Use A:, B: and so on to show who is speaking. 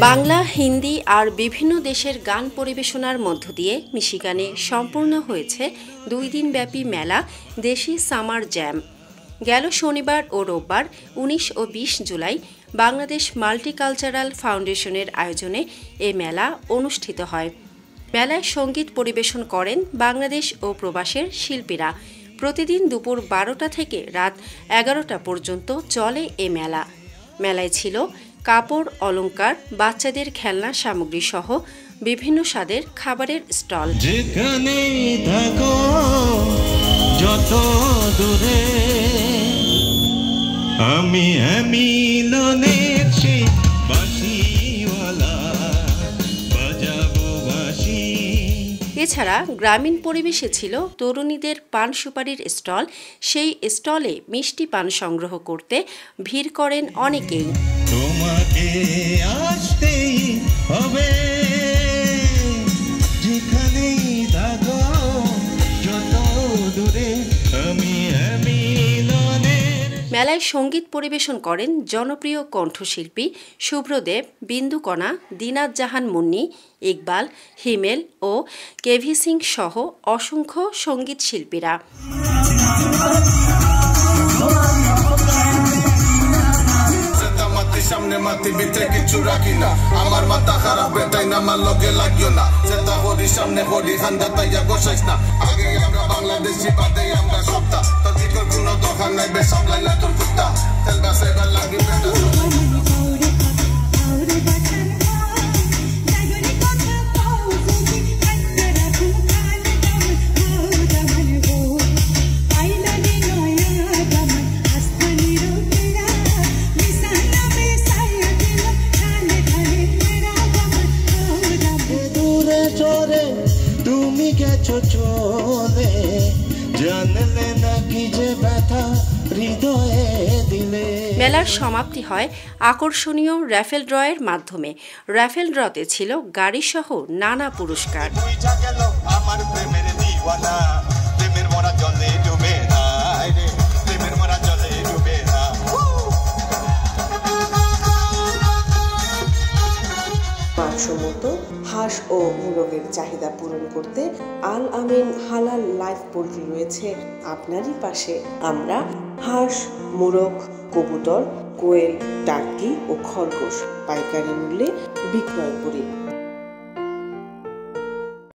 A: বাংলা, হিন্দি আর বিভিন্ন দেশের গান পরিবেশনার মধ্য দিয়ে মিশিগানে সম্পূর্ণ হয়েছে 2 দিনব্যাপী মেলা দেশি সামার জ্যাম। গেল শনিবার ও রোববার 19 ও 20 জুলাই বাংলাদেশ মাল্টিকালচারাল ফাউন্ডেশনের আয়োজনে এ মেলা অনুষ্ঠিত হয়। মেলায় সঙ্গীত পরিবেশন করেন বাংলাদেশ ও প্রবাসের শিল্পীরা। প্রতিদিন দুপুর 12টা থেকে রাত 11টা পর্যন্ত চলে এ মেলা। মেলায় ছিল কাপড়, অলংকার, বাচ্চাদের খেলনা সামগ্রী সহ বিভিন্ন স্বাদের খাবারের স্টল।
B: যেখানে থাকো যত দূরে আমি মিলনের সেই বাঁশিওয়ালা বাজাবো বাঁশি।
A: এছাড়া গ্রামীণ পরিবেশে ছিল তরুণীদের পান সুপারির স্টল। সেই স্টলে মিষ্টি পান সংগ্রহ করতে ভিড় করেন অনেকেই।
B: তোমাকে আসতেই হবে যেখানেই থাকো যত দূরে আমি মিলনের।
A: মেলায় সঙ্গীত পরিবেশন করেন জনপ্রিয় কণ্ঠশিল্পী শুভ্রদেব, বিন্দুকণা, দিনাত জাহান মুন্নি, ইকবাল, হিমেল ও কেভি সিং সহ অসংখ্য সঙ্গীত শিল্পীরা।
C: সামনে মাতি ভিতরে কিছু রাখি না, আমার মাথা খারাপ বেটাই না, আমার লগে লাগিও না, চেতা করি সামনে করি খান্দা তাইয়া বসাইস না। আগে আমরা বাংলাদেশি, বাদে আমরা সপ্তাহ, তোর দিকের কোনো দোকান নাই, বেশ সামলাইলা তোর কুত্তা, তেল গাছের লাগি বেটা।
B: তুমি গেছো চলে জানলে নাকি যে ব্যথা হৃদয়ে দিলে।
A: মেলার সমাপ্তি হয় আকর্ষণীয় র্যাফেল ড্রয়ের মাধ্যমে। র্যাফেল ড্রতে ছিল গাড়ি সহ নানা পুরস্কার।
B: আমার প্রেমের দিওয়ানা, প্রেমের মরা জলে ডুবে না রে, প্রেমের মরা জলে ডুবে না।
D: মানসম্মত হাঁস ও মুরগের চাহিদা পূরণ করতে আল আমিন হালাল লাইফ পোল্ট্রি রয়েছে আপনারই পাশে। আমরা হাঁস, মুরগ, কবুতর, কোয়েল, টার্কি ও খরগোশ পাইকারি মূল্যে বিক্রয় করি।